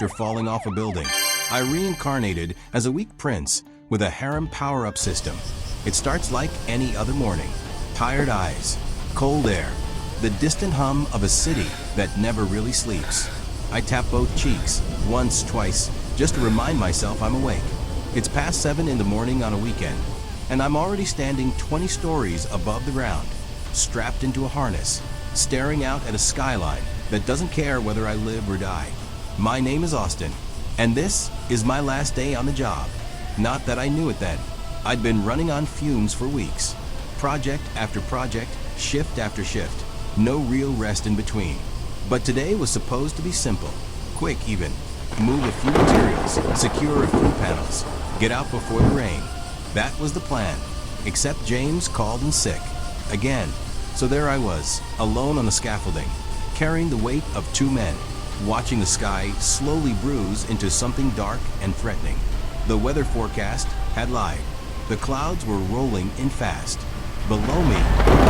after falling off a building. I reincarnated as a weak prince with a harem power-up system. It starts like any other morning. Tired eyes, cold air, the distant hum of a city that never really sleeps. I tap both cheeks, once, twice, just to remind myself I'm awake. It's past 7 in the morning on a weekend, and I'm already standing 20 stories above the ground, strapped into a harness, staring out at a skyline that doesn't care whether I live or die. My name is Austin, and this is my last day on the job. Not that I knew it then. I'd been running on fumes for weeks. Project after project, shift after shift. No real rest in between. But today was supposed to be simple. Quick even. Move a few materials, secure a few panels, get out before the rain. That was the plan. Except James called in sick. Again. So there I was, alone on the scaffolding, carrying the weight of 2 men, watching the sky slowly bruise into something dark and threatening. The weather forecast had lied. The clouds were rolling in fast. Below me,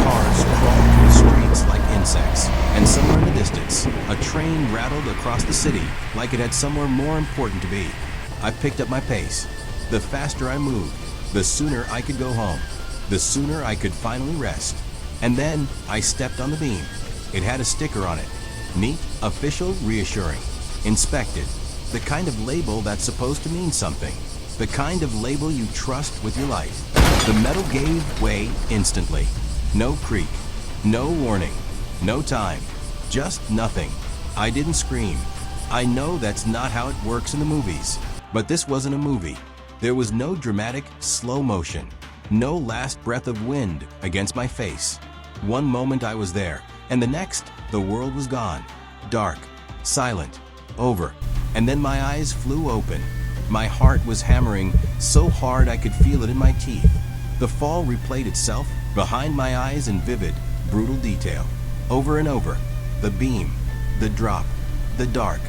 cars crawled through the streets like insects, and somewhere in the distance, a train rattled across the city like it had somewhere more important to be. I picked up my pace. The faster I moved, the sooner I could go home, the sooner I could finally rest. And then I stepped on the beam. It had a sticker on it. Neat, official, reassuring. Inspected. The kind of label that's supposed to mean something. The kind of label you trust with your life. The metal gave way instantly. No creak. No warning. No time. Just nothing. I didn't scream. I know that's not how it works in the movies. But this wasn't a movie. There was no dramatic slow motion. No last breath of wind against my face. One moment I was there, and the next, the world was gone. Dark, silent, over. And then my eyes flew open. My heart was hammering so hard I could feel it in my teeth. The fall replayed itself behind my eyes in vivid, brutal detail. Over and over. The beam, the drop, the dark.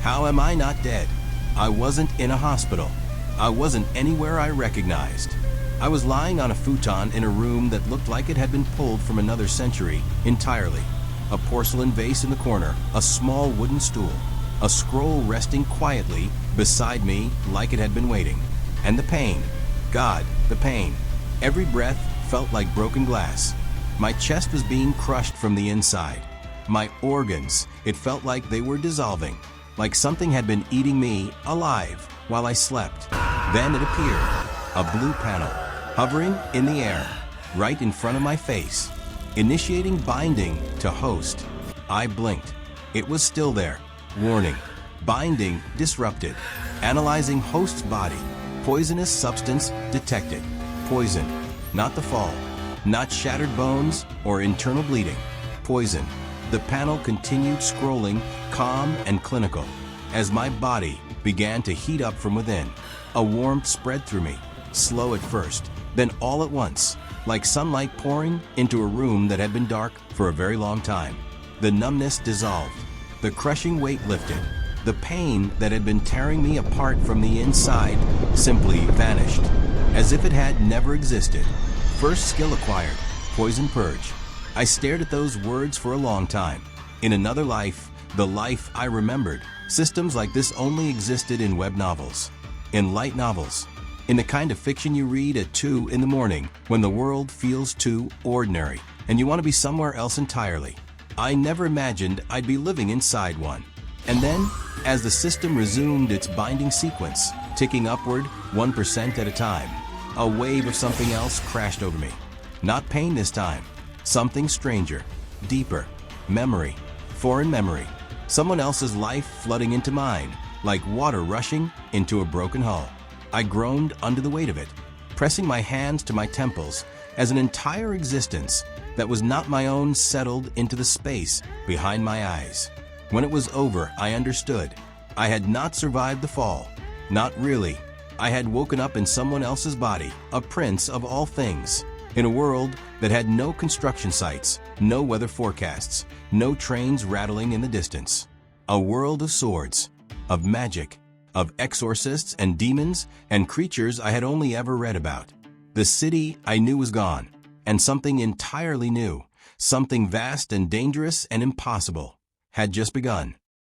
How am I not dead? I wasn't in a hospital. I wasn't anywhere I recognized. I was lying on a futon in a room that looked like it had been pulled from another century entirely. A porcelain vase in the corner, a small wooden stool, a scroll resting quietly beside me like it had been waiting. And the pain. God, the pain. Every breath felt like broken glass. My chest was being crushed from the inside. My organs, it felt like they were dissolving, like something had been eating me alive while I slept. Then it appeared, a blue panel, hovering in the air, right in front of my face, initiating binding to host. I blinked. It was still there. Warning. Binding disrupted. Analyzing host's body. Poisonous substance detected. Poison. Not the fall. Not shattered bones or internal bleeding. Poison. The panel continued scrolling, calm and clinical, as my body began to heat up from within. A warmth spread through me, slow at first, then all at once, like sunlight pouring into a room that had been dark for a very long time. The numbness dissolved. The crushing weight lifted. The pain that had been tearing me apart from the inside simply vanished, as if it had never existed. First skill acquired, poison purge. I stared at those words for a long time. In another life, the life I remembered, systems like this only existed in web novels, in light novels, in the kind of fiction you read at 2 in the morning when the world feels too ordinary and you want to be somewhere else entirely. I never imagined I'd be living inside one. And then, as the system resumed its binding sequence, ticking upward 1% at a time, a wave of something else crashed over me. Not pain this time. Something stranger, deeper. Memory. Foreign memory. Someone else's life flooding into mine, like water rushing into a broken hull. I groaned under the weight of it, pressing my hands to my temples as an entire existence that was not my own settled into the space behind my eyes. When it was over, I understood. I had not survived the fall. Not really. I had woken up in someone else's body, a prince of all things, in a world that had no construction sites, no weather forecasts, no trains rattling in the distance. A world of swords, of magic, of exorcists and demons and creatures I had only ever read about. The city I knew was gone, and something entirely new, something vast and dangerous and impossible, had just begun.